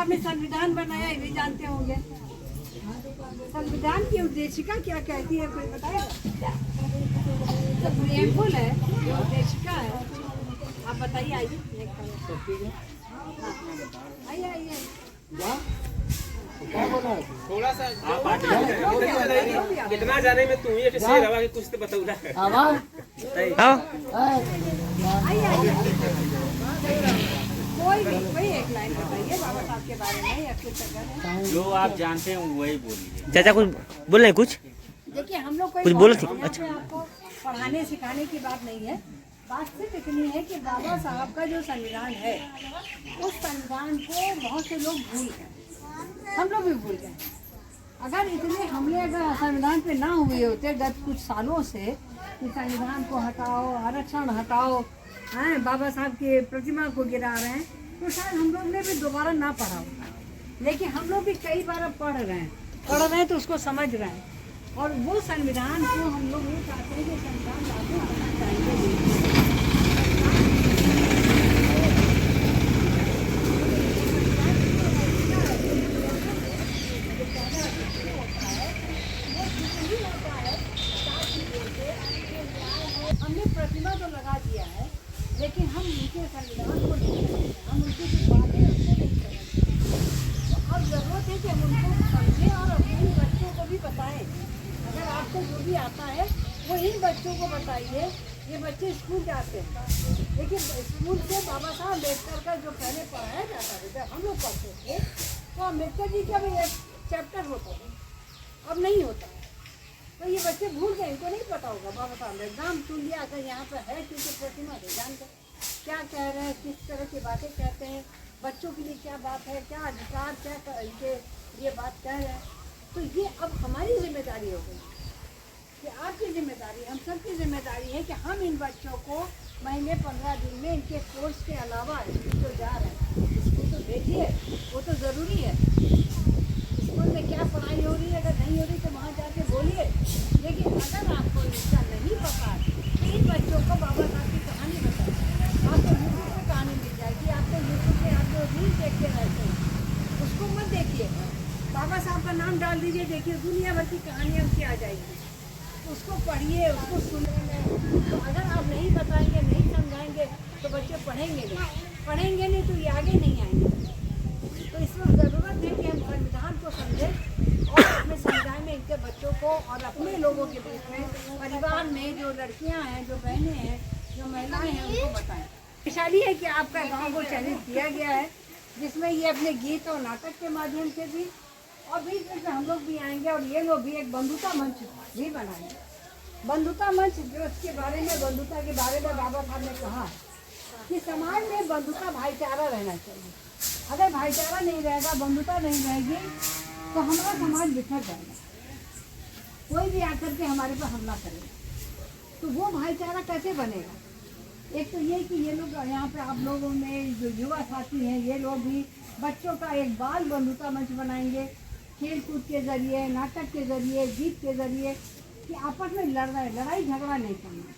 साहब ने संविधान बनाया, ये भी जानते होंगे। संविधान की उद्देशिका क्या कहती है, कोई बताएगा? तो प्रियम्बुल है, जो उद्देशिका है, आप बताइए। आइए आइए आइए, थोड़ा सा कितना जाने में तुम ये शेर हवा के कुछ तो बताओ ना। कोई एक लाइन बताइए बाबा साहब के बारे में, या कुछ जो आप जानते हैं वही बोलिए। चाचा कुछ बोल रहे हैं? कुछ देखिए, हम लोग कुछ बोले थे। अच्छा, आपको पढ़ाने सिखाने की बात नहीं है, बात सिर्फ इतनी है कि बाबा साहब का जो संविधान है, उस संविधान को बहुत से लोग भूल गए, हम लोग भी भूल गए। अगर इतने हमले अगर संविधान पे ना हुए होते गत कुछ सालों से कि संविधान को हटाओ, आरक्षण हटाओ, हैं बाबा साहब की प्रतिमा को गिरा रहे हैं, तो शायद हम लोग ने भी दोबारा ना पढ़ा होगा। लेकिन हम लोग भी कई बार अब पढ़ रहे हैं तो उसको समझ रहे हैं, और वो संविधान को हम लोग ये चाहते हैं कि संविधान लागू होना चाहिए। हमने प्रतिमा तो लगा दिया है, लेकिन हम उनके संविधान को नहीं करेंगे, हम उनकी जो बातें उसको नहीं करेंगे। तो अब जरूरत है कि हम उनको समझें और अपने बच्चों को भी बताएं। अगर आपको जो भी आता है वो इन बच्चों को बताइए। ये बच्चे स्कूल जाते हैं, लेकिन स्कूल से बाबा साहब अम्बेडकर का जो पहले पढ़ाया जाता था, जब हम लोग पढ़ते थे, तो अम्बेडकर जी का भी एक चैप्टर होता था, अब नहीं होता। तो ये बच्चे भूल गए, इनको नहीं पता होगा बाबा साहब ने नाम सुन लिया, अगर यहाँ पर है क्योंकि प्रतिमा थे, जानते क्या कह रहे हैं, किस तरह की बातें कहते हैं, बच्चों के लिए क्या बात है, क्या अधिकार, क्या इनके ये बात कह रहे हैं। तो ये अब हमारी जिम्मेदारी हो गई, कि आपकी जिम्मेदारी, हम सबकी जिम्मेदारी है कि हम इन बच्चों को महीने 15 दिन में इनके कोर्स के अलावा स्कूल तो जा रहे हैं, स्कूल तो भेजिए, वो तो ज़रूरी है। स्कूल में क्या पढ़ाई हो रही है, अगर नहीं हो रही तो वहाँ जाके बोलिए। लेकिन अगर आपको इसका नहीं पता है तो इन बच्चों को बाबा साहब की कहानी बताइए। आपको यूट्यूब पर कहानी मिल जाएगी, आपको यूट्यूब पे आप जो रील देखते रहते हैं उसको मत देखिए, बाबा साहब का नाम डाल दीजिए, देखिए दुनिया भर की कहानियाँ उसकी आ जाएगी, उसको पढ़िए, उसको सुनेंगे। तो अगर आप नहीं बताएंगे, नहीं समझाएंगे तो बच्चे पढ़ेंगे नहीं तो ये आगे नहीं आएंगे। तो इसमें ज़रूरत है कि हम संविधान को समझें और अपने समुदाय में इनके बच्चों को और अपने लोगों के बीच में, परिवार में जो लड़कियां हैं, जो बहनें हैं, जो महिलाएं हैं, उनको बताएं। वैशाली है कि आपका गांव को चयनित किया गया है, जिसमें ये अपने गीत और नाटक के माध्यम से भी, और बीच में हम लोग भी आएंगे और ये लोग भी एक बंधुता मंच भी बनाएंगे। बंधुता मंच जो इसके बारे में, बंधुता के बारे में बाबा साहब ने कहा कि समाज में बंधुता भाईचारा रहना चाहिए। अगर भाईचारा नहीं रहेगा, बंधुता नहीं रहेगी, तो हमारा समाज बिखर जाएगा, कोई भी आकर के हमारे पर हमला करेगा। तो वो भाईचारा कैसे बनेगा? एक तो ये कि ये लोग यहाँ पे आप लोगों में जो युवा साथी हैं, ये लोग भी बच्चों का एक बाल बंधुता मंच बनाएंगे, खेल कूद के जरिए, नाटक के जरिए, गीत के जरिए, कि आपस में लड़ाई झगड़ा नहीं करना।